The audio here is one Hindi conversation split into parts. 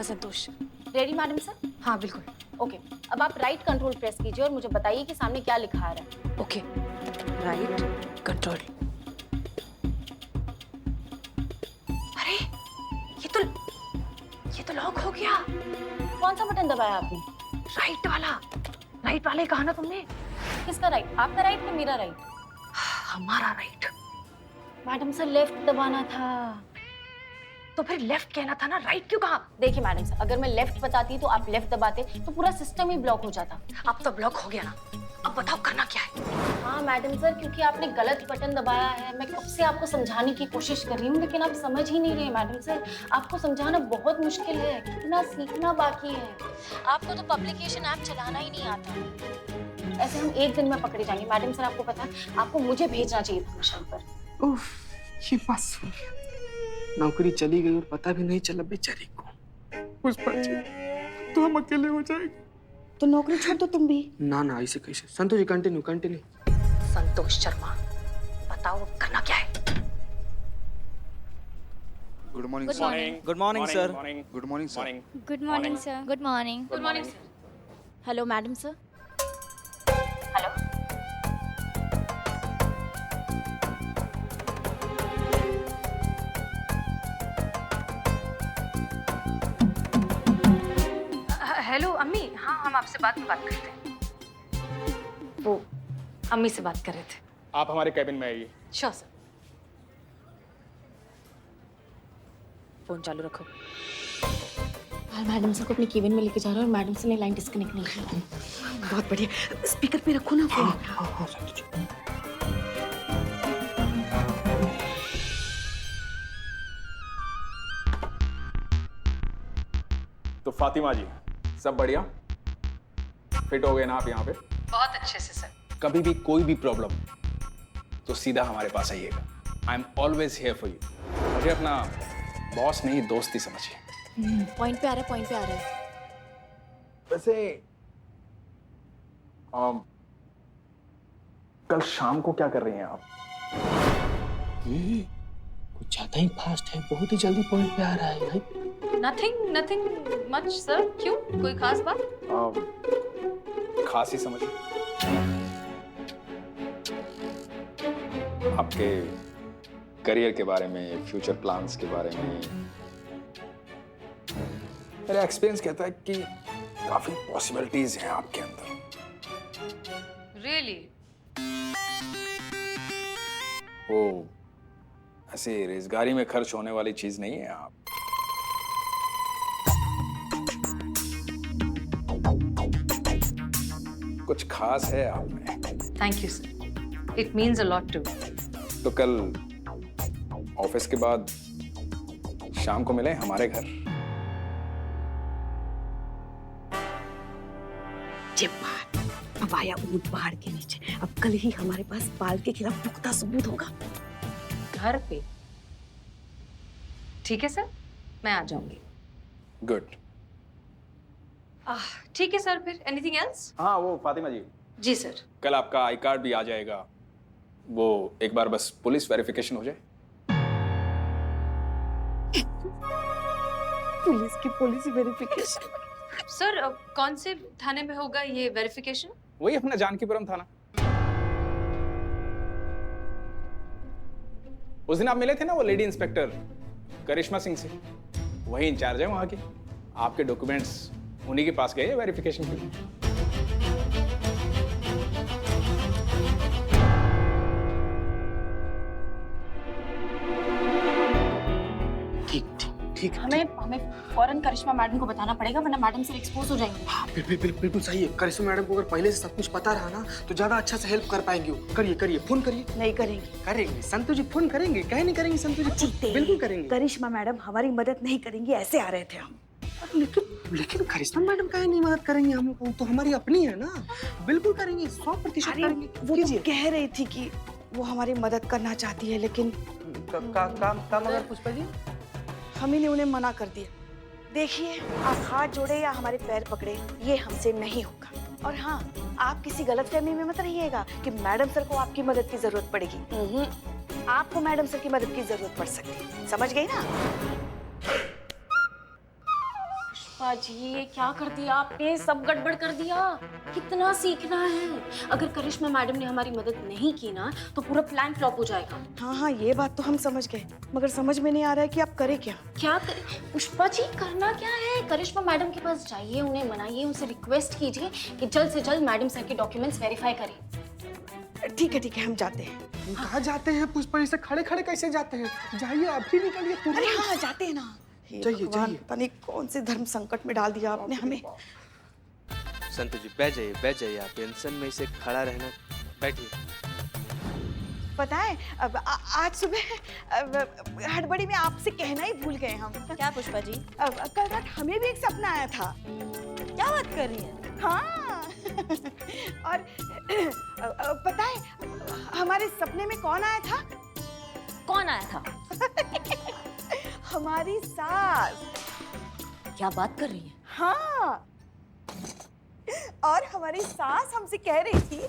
हाँ संतोष। Ready madam sir? हाँ बिल्कुल। ओके, अब आप राइट कंट्रोल प्रेस कीजिए और मुझे बताइए कि सामने क्या लिखा आ रहा है। Okay, right control. अरे ये तो लॉक हो गया। कौन सा बटन दबाया आपने? राइट वाला ही कहा ना तुमने। किसका राइट? आपका राइट या मेरा राइट? हमारा राइट। मैडम सर लेफ्ट दबाना था। तो फिर लेफ्ट कहना था ना, राइट क्यों कहा? देखिए मैडम सर, अगर मैं लेफ्ट बताती तो आप लेफ्ट दबाते तो पूरा सिस्टम ही ब्लॉक हो जाता। अब तो ब्लॉक हो गया ना, अब बताओ करना क्या है? हाँ मैडम सर, क्योंकि आपने गलत बटन दबाया है। मैं कब से आपको समझाने की कोशिश कर रही हूँ लेकिन आप समझ ही नहीं रहे मैडम सर। आपको समझाना बहुत मुश्किल है, कितना सीखना बाकी है। आपको तो पब्लिकेशन ऐप चलाना ही नहीं आता। ऐसे हम एक दिन में पकड़े जाएंगे। मैडम सर आपको पता है, आपको मुझे भेजना चाहिए था मिशन पर। उफ, ये बात सुन, नौकरी चली गई और पता भी नहीं चला बेचारी को। पुष्पा जी, तो हम अकेले हो जाएंगे। तो नौकरी छोड़ दो तुम भी। ना ना, ऐसे कैसे? संतोष जी कंटिन्यू। संतोष शर्मा, बताओ करना क्या है? Good morning Good sir. morning. Good morning sir. Morning. Good morning sir. Morning. Good morning sir. Good morning. Good morning sir. Hello madam sir. Hello. Hello अम्मी, हाँ हम आपसे बाद में बात करते हैं। वो अम्मी से बात कर रहे थे। आप हमारे कैबिन में आइए। Sure sir. फोन चालू रखो। मैडम सर को अपनी केबिन में लेके जा रहा है और मैडम सर ने लाइन डिस्कनेक्ट नहीं की। बहुत बढ़िया, स्पीकर पे रखो ना फोन। हाँ संतोष जी। तो फातिमा जी, सब बढ़िया? फिट हो गए ना आप यहाँ पे? बहुत अच्छे से सर। कभी भी कोई भी प्रॉब्लम तो सीधा हमारे पास आइएगा। I am always here for you. मुझे अपना बॉस नहीं, दोस्ती समझिए। पॉइंट पे आ रहा है, पॉइंट पे आ रहा है। वैसे कल शाम को क्या कर रही हैं आप? कुछ ज्यादा ही फास्ट है, बहुत ही जल्दी पॉइंट पे आ रहा है भाई। Nothing much sir. क्यों, कोई खास बात? खास ही समझिए। आपके करियर के बारे में, फ्यूचर प्लान्स के बारे में मेरा एक्सपीरियंस कहता है कि काफी पॉसिबिलिटीज हैं आपके अंदर। रियली? वो ऐसे रेजगारी में खर्च होने वाली चीज नहीं है आप। कुछ खास है आप में। Thank you sir, it means a lot to. तो कल ऑफिस के बाद शाम को मिलें हमारे घर। अब आया ऊंट पहाड़ के नीचे। अब कल ही हमारे पास पाल के खिलाफ पुख्ता सबूत होगा। घर पे? ठीक है सर, मैं आ जाऊंगी। गुड। ठीक है सर, फिर एनीथिंग एल्स? हाँ, वो फातिमा जी, जी सर। कल आपका आई कार्ड भी आ जाएगा। वो एक बार बस पुलिस वेरिफिकेशन हो जाए। Police verification. सर कौन से थाने में होगा ये वेरिफिकेशन? वही अपना जानकीपुरम थाना। उस दिन आप मिले थे ना वो लेडी इंस्पेक्टर करिश्मा सिंह से, वही इंचार्ज है वहां की। आपके डॉक्यूमेंट्स उन्हीं के पास गए वेरिफिकेशन के लिए। ठीक। हमें फौरन करिश्मा मैडम को बताना पड़ेगा वरना मैडम सर एक्सपोज हो जाएंगे। हाँ बिल्कुल सही है। करिश्मा मैडम को अगर पहले से सब कुछ पता रहा ना तो ज्यादा अच्छा से हेल्प कर पाएंगे वो। करिए, फोन करिए। नहीं करेंगे। करेंगे संतोष जी, फोन करेंगे। कहे नहीं करेंगे संतोष जी? बिल्कुल करेंगे। करिश्मा मैडम हमारी मदद नहीं करेंगी, ऐसे आ रहे थे हम। लेकिन करिश्मा मैडम काहे नहीं मदद करेंगे? हम तो हमारी अपनी है ना। बिल्कुल करेंगे, 100% करेंगे। वो तो कह रही थी कि वो हमारी मदद करना चाहती है लेकिन काम अगर पुष्पा जी हम ही ने उन्हें मना कर दिया। देखिए, आप हाथ जोड़े या हमारे पैर पकड़े, ये हमसे नहीं होगा। और हाँ, आप किसी गलतफहमी में मत रहिएगा कि मैडम सर को आपकी मदद की जरूरत पड़ेगी। आपको मैडम सर की मदद की जरूरत पड़ सकती है, समझ गई ना? पुष्पा जी, ये क्या कर दिया आपने? सब गड़बड़ कर दिया। कितना सीखना है। अगर करिश्मा मैडम ने हमारी मदद नहीं की ना तो पूरा प्लान फ्लॉप हो जाएगा। हाँ हाँ, ये बात तो हम समझ गए, मगर समझ में नहीं आ रहा है कि आप करें क्या। क्या करें पुष्पा जी? करना क्या है? करिश्मा मैडम के पास जाइए, उन्हें मनाइए, उनसे रिक्वेस्ट कीजिए कि जल्द से जल्द मैडम सर के डॉक्यूमेंट्स वेरीफाई करें। ठीक है, हम जाते हैं। हम कहाँ जाते हैं पुष्पा, ऐसे खड़े खड़े कैसे जाते हैं? जाइए, अभी निकलिए तुरंत। अरे हाँ, जाते हैं ना। हे जाइए, भगवान, जाइए। पता नहीं कौन से धर्म संकट में डाल दिया आपने हमें। संतु जी बैठ जाइए आप। टेंशन में इसे खड़ा रहना। बैठिए। पता है, अब आज सुबह हड़बड़ी में आपसे कहना ही भूल गए हम। क्या पुष्पा जी? कल रात हमें भी एक सपना आया था। क्या बात कर रही हैं? हाँ और पता है हमारे सपने में कौन आया था? कौन आया था? हमारी सास। क्या बात कर रही हैं? हाँ, और हमारी सास हमसे कह रही थी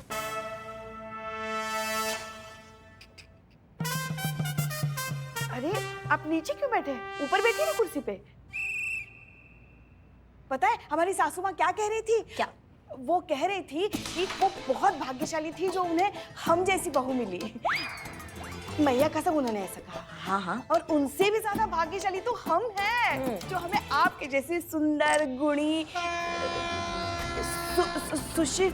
अरे आप नीचे क्यों बैठे? ऊपर बैठिए ना कुर्सी पे। पता है हमारी सासू माँ क्या कह रही थी? क्या? वो कह रही थी कि वो बहुत भाग्यशाली थी जो उन्हें हम जैसी बहू मिली। मैया कसम उन्होंने ऐसा कहा। हाँ हाँ। और उनसे भी ज्यादा भाग्यशाली तो हम हैं जो हमें आपके जैसी सुंदर गुणी सुशील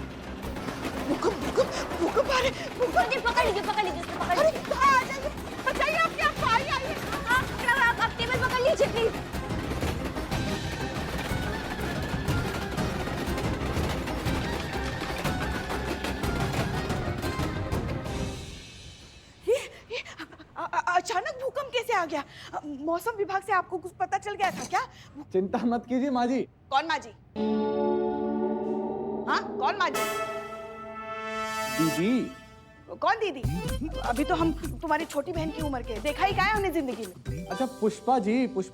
भूकंप आ रहे। पकड़ लीजिए अरे कहाँ आ जाइए, बताइए आप क्या आई आप टेबल पकड़ लीजिए प्लीज। अचानक भूकंप कैसे आ गया? मौसम विभाग से आपको कुछ पता चल गया था क्या? चिंता मत कीजिए माँ जी। कौन माँ जी? हाँ, कौन माँ जी? दीदी। कौन दीदी? अभी तो हम तुम्हारी छोटी बहन की उम्र के, देखा ही क्या है हमने जिंदगी में। अच्छा पुष्पा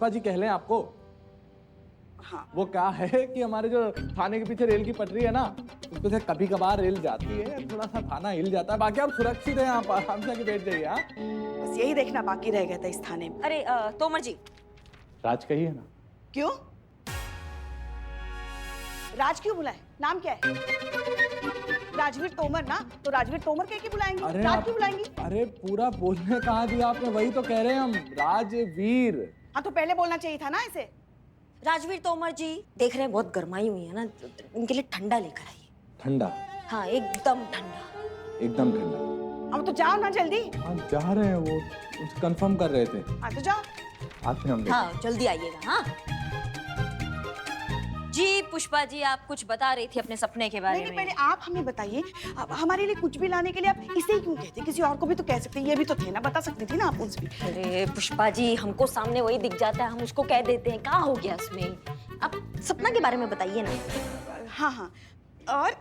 जी कह लें आपको। हाँ। वो क्या है कि हमारे जो थाने के पीछे रेल की पटरी है ना, उसपे से कभी कभार रेल जाती है, थोड़ा सा थाना हिल जाता है। बाकी आप सुरक्षित हैं, आप आराम से बैठ जाइए। हाँ, बस यही देखना बाकी रह गया था इस थाने में। अरे तोमर जी। राज कहिए ना। क्यों? राज क्यों बुलाए? नाम क्या है? राजवीर तोमर ना, तो राजवीर तोमर कह के बुलाएंगे। राज क्यों बुलाएंगी? अरे पूरा बोलने कहाँ दिया आपने, वही तो कह रहे हैं हम, राजवीर। हाँ तो पहले बोलना चाहिए था ना इसे। राजवीर तोमर जी, देख रहे हैं बहुत गर्माई हुई है ना, इनके लिए ठंडा लेकर आइए। ठंडा? हाँ एकदम ठंडा। एकदम ठंडा। अब तो जाओ ना जल्दी। हाँ जा रहे हैं, वो कंफर्म कर रहे थे। हाँ तो जाओ। आते हम। हाँ जल्दी आइएगा। हाँ जी पुष्पा जी, आप कुछ बता रही थी अपने सपने के बारे नहीं, में। पहले आप हमें बताइए, हमारे लिए कुछ भी लाने के लिए आप इसे ही क्यों कहते? किसी और को भी तो कह सकते, ये भी तो थे ना, बता सकती थी ना आप उनसे भी। अरे पुष्पा जी, हमको सामने वही दिख जाता है, हम उसको कह देते हैं। क्या हो गया उसमें? आप सपना के बारे में बताइए ना। हाँ हाँ, और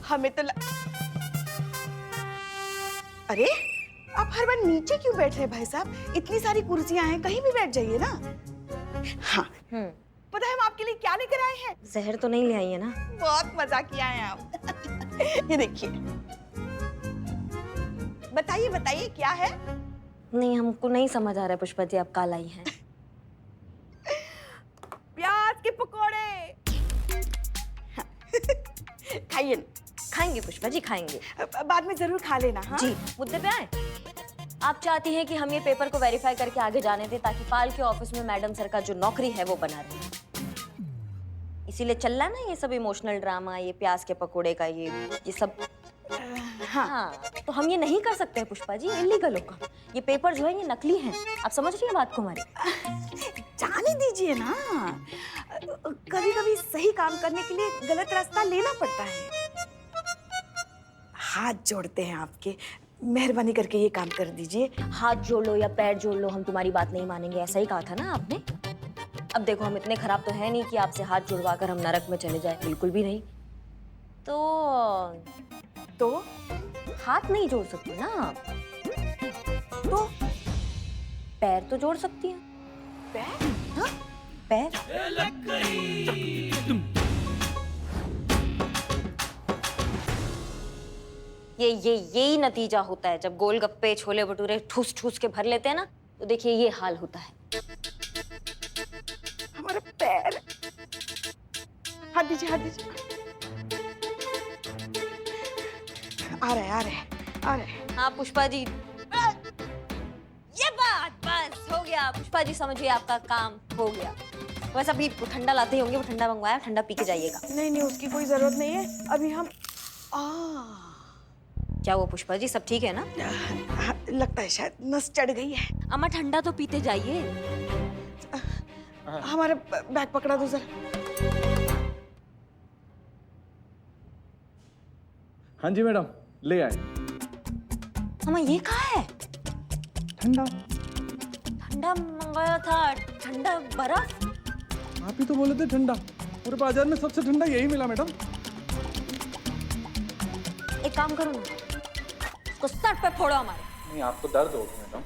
हमें तो अरे आप हर बार नीचे क्यों बैठ रहे भाई साहब? इतनी सारी कुर्सियां हैं, कहीं भी बैठ जाइए ना। हाँ, पता है हम आपके लिए क्या लेकर आए हैं? जहर तो नहीं ले आई है ना? बहुत मजा किया है आप। ये देखिए, बताइए बताइए क्या है? नहीं, हमको नहीं समझ आ रहा है पुष्पा जी, आप काल आई हैं। प्याज के पकोड़े। खाइए ना। खाएंगे पुष्पा जी, खाएंगे। बाद में जरूर खा लेना। हाँ? जी, मुद्दे पे आए। आप चाहती हैं कि हम ये पेपर को वेरीफाई करके आगे जाने दें ताकि पाल के ऑफिस में मैडम सर का जो नौकरी है वो बना रहे। इसीलिए चल रहा है ना ये सब इमोशनल ड्रामा, ये प्याज के पकोड़े का ये सब। हाँ, तो हम ये नहीं कर सकते हैं पुष्पा जी, इलीगल होगा। ये पेपर जो है ये नकली है। आप समझ रही हैं बात को हमारी? जाने दीजिए ना, कभी कभी सही काम करने के लिए गलत रास्ता लेना पड़ता है। हाथ जोड़ते हैं आपके, मेहरबानी करके ये काम कर दीजिए। हाथ जोड़ लो या पैर जोड़ लो, हम तुम्हारी बात नहीं मानेंगे, ऐसा ही कहा था ना आपने। अब देखो, हम इतने खराब तो है नहीं कि आपसे हाथ जुड़वाकर हम नरक में चले जाए, बिल्कुल भी नहीं। तो हाथ नहीं जोड़ सकती ना आप, तो पैर तो जोड़ सकती हैं। पैर? हाँ, पैर। यही नतीजा होता है जब गोलगप्पे छोले भटूरे ठूस ठूस के भर लेते हैं ना, तो देखिए ये हाल होता है। हमारे पैर, हाथ दीजिए, हाथ दीजिए। आ रहे, आ रहे, आ रहे। हाँ पुष्पा जी, ये बात बस हो गया। पुष्पा जी समझिए आपका काम हो गया। बस अभी ठंडा लाते ही होंगे, वो ठंडा मंगवाया, ठंडा पी के जाइएगा। नहीं नहीं, उसकी कोई जरूरत नहीं है। अभी हम क्या वो पुष्पा जी सब ठीक है ना? लगता है शायद नस चढ़ गई है। अम्मा ठंडा तो पीते जाइए। हमारा बैग पकड़ा दो जरा। हाँ जी मैडम, ले आए। अम्मा ये कहाँ है? ठंडा। ठंडा मंगाया था, ठंडा बर्फ। आप ही तो बोले थे ठंडा। पूरे बाजार में सबसे ठंडा यही मिला मैडम। एक काम करो ना, उसको सर पे फोड़ो हमारे। नहीं, आपको दर्द होगा मैडम।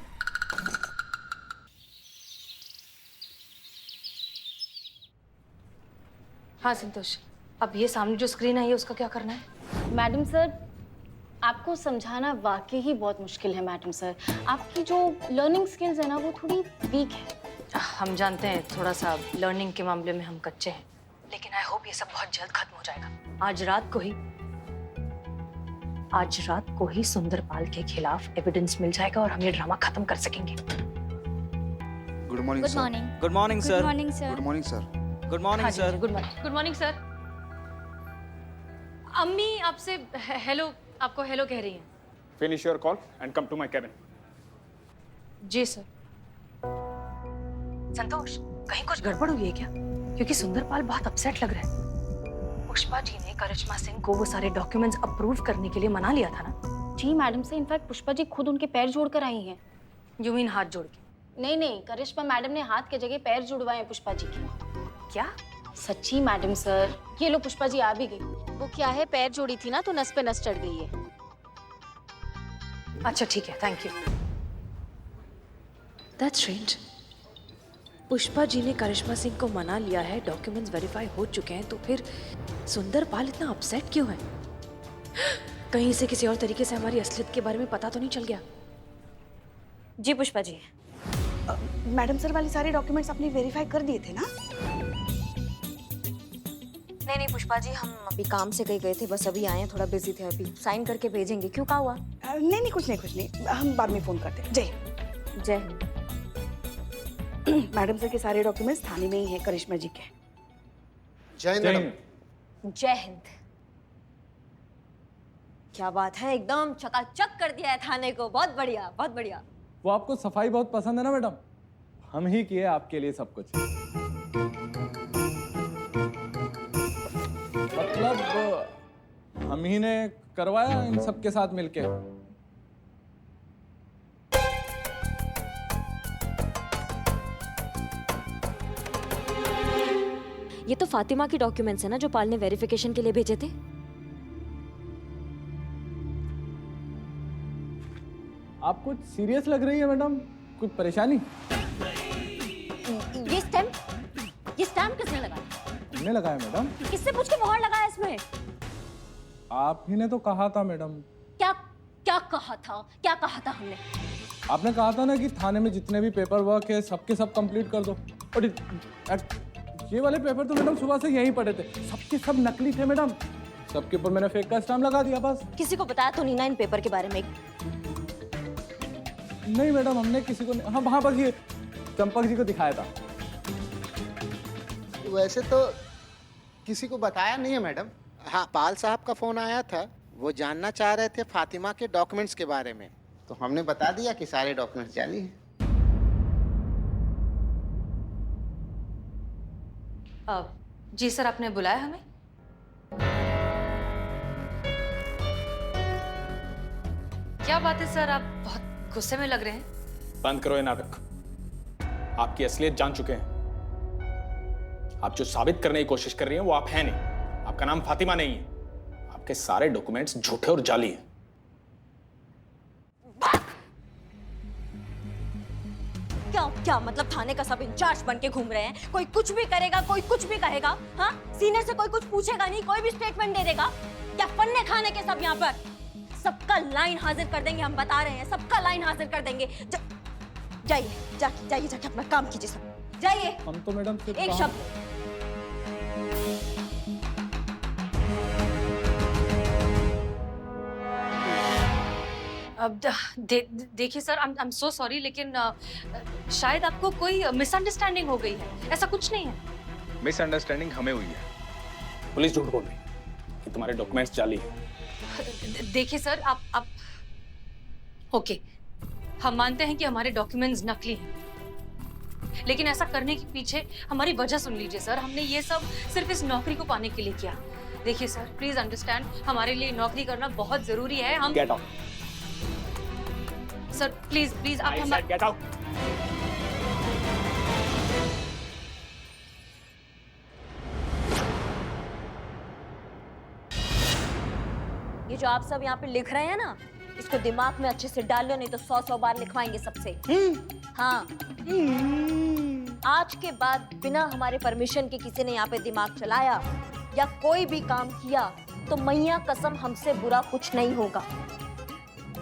हाँ संतोष, अब ये सामने जो स्क्रीन है ये उसका क्या करना है? मैडम सर, आपको समझाना वाकई ही बहुत मुश्किल है मैडम सर। आपकी जो लर्निंग स्किल्स है ना वो थोड़ी वीक है। हम जानते हैं थोड़ा सा लर्निंग के मामले में हम कच्चे हैं, लेकिन आई होप ये सब बहुत जल्द खत्म हो जाएगा। आज रात को ही सुंदरपाल के खिलाफ एविडेंस मिल जाएगा और हम ये ड्रामा खत्म कर सकेंगे। Good morning good sir. Morning. Good morning good sir. Morning sir. Good morning sir. Good morning sir. Good morning. Good morning sir. अम्मी आपसे हेलो, आपको हेलो कह रही हैं। Finish your call and come to my cabin. जी सर। संतोष, कहीं कुछ गड़बड़ हुई है क्या? क्योंकि सुंदरपाल बहुत अपसेट लग रहा है। पुष्पा जी ने करिश्मा सिंह को वो सारे डॉक्यूमेंट्स अप्रूव करने के लिए मना लिया था ना? जी मैडम से इनफैक्ट पुष्पा जी खुद उनके पैर जोड़ कर आई हैं। यू मीन हाथ जोड़ के? नहीं नहीं, करिश्मा मैडम ने हाथ के जगह पैर जुड़वाए हैं पुष्पा जी के। क्या? सच्ची मैडम सर, ये लो पुष्पा जी आ भी गई। वो क्या है, पैर जोड़ी थी ना तो नस पे नस चढ़ गई है। अच्छा ठीक है, thank you. That's strange. Pushpa ji ने करिश्मा सिंह को मना लिया है, डॉक्यूमेंट्स वेरीफाई हो चुके हैं, तो फिर सुंदरपाल इतना अपसेट क्यों है? कहीं से किसी और तरीके से हमारी असलियत के बारे में पता तो नहीं चल गया? जी पुष्पा जी। मैडम सर वाले सारे डॉक्यूमेंट्स आपने वेरीफाई कर दिए थे ना? नहीं पुष्पा जी, हम अभी काम से कहीं गए थे, बस अभी आए हैं, थोड़ा बिजी थे, अभी साइन करके भेजेंगे। क्यों, क्या हुआ? नहीं नहीं, कुछ नहीं, हम बाद में फोन करते हैं। जय जय हिंद। मैडम सर के सारे डॉक्यूमेंट्स थाने में ही हैं करिश्मा जी के। जय हिंद मैडम। जय हिंद। क्या बात है, एकदम चकाचक कर दिया है थाने को। बहुत बढ़िया, बहुत बढ़िया। वो आपको सफाई बहुत पसंद है ना मैडम? हम ही किए आपके लिए सब कुछ। मतलब हम ही ने करवाया इन सब के साथ मिलके। ये तो फातिमा की डॉक्यूमेंट्स है ना जो पाल ने वेरिफिकेशन के लिए भेजे थे? आप कुछ सीरियस लग रही है मैडम, कुछ परेशानी? ये स्टैम्प किसने लगाया? हमने लगाया मैडम। किससे पूछ के मोहर लगाया इसमें? आप ही ने तो कहा था मैडम। क्या क्या कहा था? क्या कहा था हमने? आपने कहा था ना कि थाने में जितने भी पेपर वर्क है सबके सब कंप्लीट कर दो। और ये वाले पेपर तो मैडम सुबह से यहीं पड़े थे, सबके सब नकली थे मैडम। सबके ऊपर मैंने फेक का स्टैम्प लगा दिया बस। किसी को बताया तो नहीं ना इन पेपर के बारे में? नहीं मैडम, हमने किसी को नहीं। हाँ बस ये चंपक जी को दिखाया था। वैसे तो किसी को बताया नहीं है मैडम। हाँ, पाल साहब का फोन आया था, वो जानना चाह रहे थे फातिमा के डॉक्यूमेंट्स के बारे में, तो हमने बता दिया कि सारे डॉक्यूमेंट्स जाली हैं। जी सर, आपने बुलाया हमें? क्या बात है सर, आप बहुत गुस्से में लग रहे हैं। बंद करो ये नाटक। आपकी असलियत जान चुके हैं। आप जो साबित करने की कोशिश कर रही हैं वो आप हैं नहीं। आपका नाम फातिमा नहीं है। आपके सारे डॉक्यूमेंट्स झूठे और जाली हैं। क्या मतलब थाने का सब इंचार्ज बन के घूम रहे हैं? कोई कुछ भी करेगा, कोई कुछ भी कहेगा। हाँ, सीनियर से कोई कुछ पूछेगा नहीं, कोई भी स्टेटमेंट दे देगा। क्या फन्ने खाने के सब यहाँ पर? सबका लाइन हाजिर कर देंगे, हम बता रहे हैं, सबका लाइन हाजिर कर देंगे। जाइए, जाइए जाके अपना काम कीजिए सब। जाइए। हम तो मैडम सिर्फ एक काम- शब्द। अब देखिए sir, I am so sorry, लेकिन शायद आपको कोई मिसअंडरस्टैंडिंग हो गई है। ऐसा कुछ नहीं है। मिसअंडरस्टैंडिंग हमें हुई है। पुलिस झूठ बोल रही है कि तुम्हारे डॉक्यूमेंट्स जाली हैं। देखिए सर, आप ओके, हम मानते हैं कि हमारे डॉक्यूमेंट्स नकली हैं, लेकिन ऐसा करने के पीछे हमारी वजह सुन लीजिए सर। हमने ये सब सिर्फ इस नौकरी को पाने के लिए किया। देखिए सर, प्लीज अंडरस्टैंड, हमारे लिए नौकरी करना बहुत जरूरी है। हम गेट आउट। सर प्लीज आप हम गेट आउट। ये जो आप सब यहाँ पे लिख रहे हैं ना, इसको दिमाग में अच्छे से डाल लो, नहीं तो 100 बार लिखवाएंगे सबसे। हाँ। आज के बाद बिना हमारे परमिशन के किसी ने यहाँ पे दिमाग चलाया या कोई भी काम किया तो मैया कसम हमसे बुरा कुछ नहीं होगा।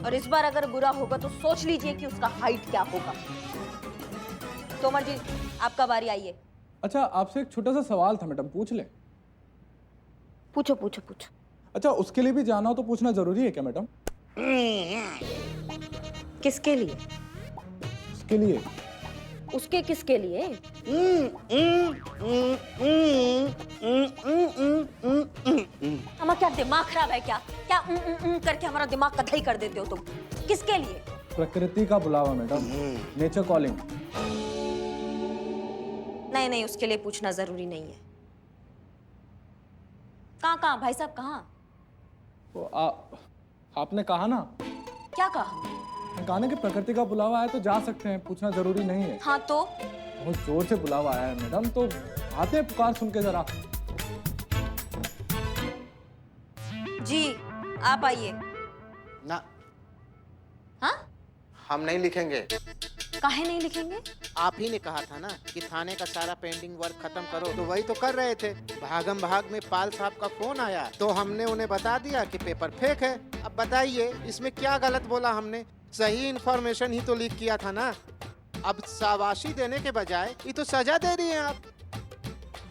और इस बार अगर बुरा होगा तो सोच लीजिए कि उसका हाइट क्या होगा। तोमर जी, आपका बारी, आइए। अच्छा, आपसे एक छोटा सा सवाल था मैडम, पूछ ले? पूछो पूछो पूछो। अच्छा, उसके लिए भी जाना हो तो पूछना जरूरी है क्या मैडम? किसके लिए? उसके लिए। उसके किसके लिए? हमारा क्या दिमाग खराब है क्या? क्या करके हमारा दिमाग कथई कर देते हो तुम? किसके लिए? प्रकृति का बुलावा मैडम, नेचर कॉलिंग। नहीं नहीं, उसके लिए पूछना जरूरी नहीं है। कहाँ भाई साहब, कहाँ? तो आपने कहा ना। क्या कहा? कहा ना कि प्रकृति का बुलावा आया तो जा सकते हैं, पूछना जरूरी नहीं है। हाँ तो? बहुत जोर से बुलावा आया है मैडम, तो आते हैं पुकार सुन के जरा। जी, आप आइए। ना, हाँ? हम नहीं लिखेंगे। काहे नहीं लिखेंगे? आप ही ने कहा था ना कि थाने का सारा पेंडिंग वर्क खत्म करो, तो वही तो कर रहे थे। भागम भाग में पाल साहब का फोन आया तो हमने उन्हें बता दिया कि पेपर फेक है। अब बताइए इसमें क्या गलत बोला हमने? सही इन्फॉर्मेशन ही तो लीक किया था ना। अब शाबाशी देने के बजाय ये तो सजा दे रही हैं आप।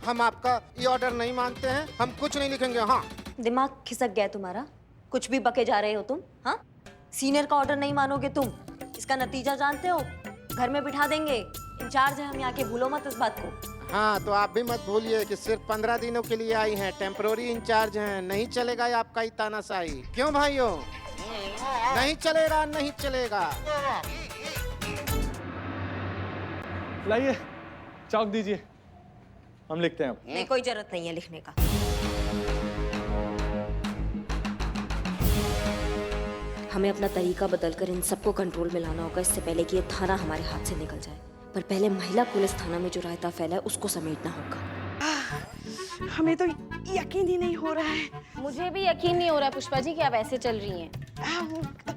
हम आपका ये ऑर्डर नहीं मानते हैं, हम कुछ नहीं लिखेंगे। हाँ, दिमाग खिसक गया तुम्हारा? कुछ भी बके जा रहे हो तुम? हाँ, सीनियर का ऑर्डर नहीं मानोगे तुम? इसका नतीजा जानते हो? घर में बिठा देंगे। इंचार्ज है हम यहाँ के, भूलो मत इस बात को। हाँ, तो आप भी मत भूलिए कि सिर्फ 15 दिनों के लिए आई हैं, टेम्पररी इंचार्ज हैं। नहीं चलेगा ये आपका ही तानाशाही। क्यों भाइयों? नहीं चलेगा, नहीं चलेगा। लाइए चौक दीजिए, हम लिखते हैं अब। नहीं, कोई जरूरत नहीं है लिखने का। हमें अपना तरीका बदलकर इन सबको कंट्रोल में लाना होगा, इससे पहले कि ये थाना हमारे हाथ से निकल जाए। पर पहले महिला पुलिस थाना में जो रायता फैला है उसको समेटना होगा। हमें तो यकीन ही नहीं हो रहा है। मुझे भी यकीन नहीं हो रहा है पुष्पा जी कि आप ऐसे चल रही हैं।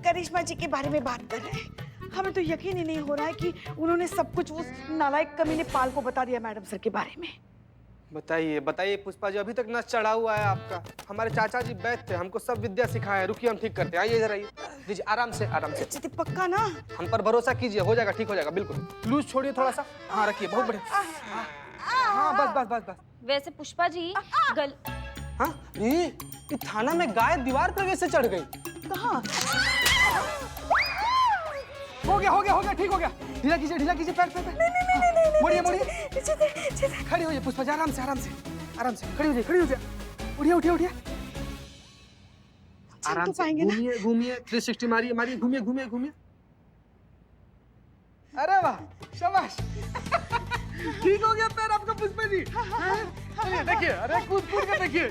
करिश्मा जी के बारे में बात कर रहे हैं। हमें तो यकीन ही नहीं हो रहा है कि उन्होंने सब कुछ उस नालायक कमीने पाल को बता दिया मैडम सर के बारे में। बताइए बताइए पुष्पा जी, अभी तक नस चढ़ा हुआ है आपका। हमारे चाचा जी बैठ थे, हमको सब विद्या सिखाया है। रुकिए हम ठीक करते हैं। आइए जरा, आइए आराम से आराम से। पक्का ना? हम पर भरोसा कीजिए, हो जाएगा, ठीक हो जाएगा बिल्कुल। लूज छोड़िए थोड़ा सा। हाँ रखिए, बहुत बढ़िया। हाँ बस बस बस बस। वैसे पुष्पा जी हाँ ये थाना में गाय दीवार पर कैसे चढ़ गई? कहाँ? हो गया, ठीक हो गया। ढीला कीजिए पैर पे। मोड़िए। खड़ी होइए पुष्पा जी, आराम से खड़ी हो जाए। उठिए। आराम से घूमिए 360 मारिए, घूमिए। अरे वाह, शाबाश। ठीक हो गया पैर आपका पुष्पा जी। देखिए, अरे कूद के देखिए।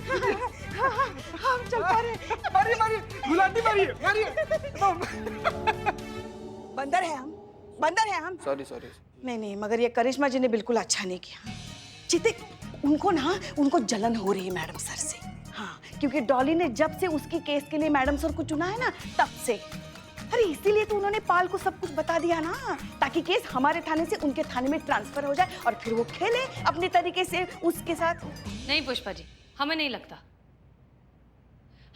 हम चल पा रहे। मारिए, गुलाटी मारिए। बंदर है हम। सॉरी। नहीं, मगर ये करिश्मा जी ने बिल्कुल अच्छा नहीं किया। चिते, उनको जलन हो रही है मैडम सर से। हाँ, क्योंकि डॉली ने जब से उसकी केस के लिए मैडम सर को चुना है ना, तब से। अरे इसीलिए तो उन्होंने पाल को सब कुछ बता दिया ना, ताकि केस हमारे थाने से उनके थाने में ट्रांसफर हो जाए और फिर वो खेले अपने तरीके से उसके साथ। नहीं पुष्पा जी, हमें नहीं लगता।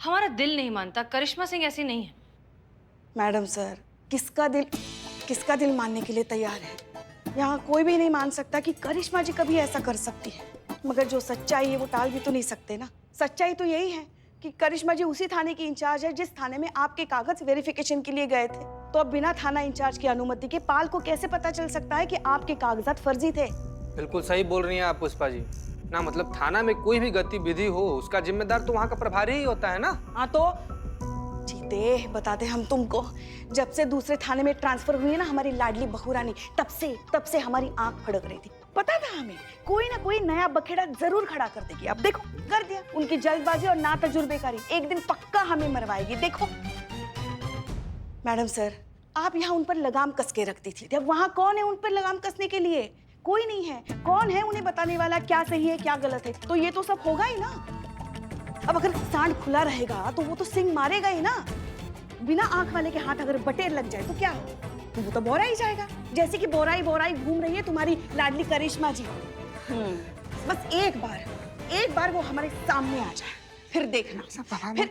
हमारा दिल नहीं मानता, करिश्मा सिंह ऐसी नहीं है। मैडम सर, किसका दिल किसका दिल मानने के लिए तैयार है? यहाँ कोई भी नहीं मान सकता कि करिश्मा जी कभी ऐसा कर सकती है, मगर जो सच्चाई है वो टाल भी तो नहीं सकते ना। सच्चाई तो यही है कि करिश्मा जी उसी थाने की इंचार्ज है जिस थाने में आपके कागज वेरिफिकेशन के लिए गए थे। तो अब बिना थाना इंचार्ज की अनुमति के पाल को कैसे पता चल सकता है कि आपके कागजात फर्जी थे? बिल्कुल सही बोल रही हैं आप पुष्पा जी। ना मतलब थाना में कोई भी गतिविधि हो उसका जिम्मेदार तो वहाँ का प्रभारी ही होता है ना। हाँ तो जीते बताते हम तुमको, जब से दूसरे थाने में ट्रांसफर हुई है ना हमारी लाडली बहू रानी, तब से हमारी आंख फड़क रही थी। पता था हमें कोई ना कोई नया बखेड़ा जरूर खड़ा कर देगी। अब देखो कर दिया। उनकी जल्दबाजी और ना तजुर्बेकारी एक दिन पक्का हमें मरवाएगी। देखो मैडम सर, आप यहाँ उन पर लगाम कस के रखती थी, अब वहाँ कौन है उन पर लगाम कसने के लिए? कोई नहीं है। कौन है उन्हें बताने वाला क्या सही है क्या गलत है? तो ये तो सब होगा ही ना। अब अगर सांड खुला रहेगा तो वो तो सिंग मारेगा ही ना। बिना आंख वाले के हाथ अगर बटेर लग जाए तो क्या हो? तो वो तो बोरा ही जाएगा, जैसे कि बोराई बोराई घूम रही है तुम्हारी लाडली करिश्मा जी। बस एक बार वो हमारे सामने आ जाए, फिर देखना। फिर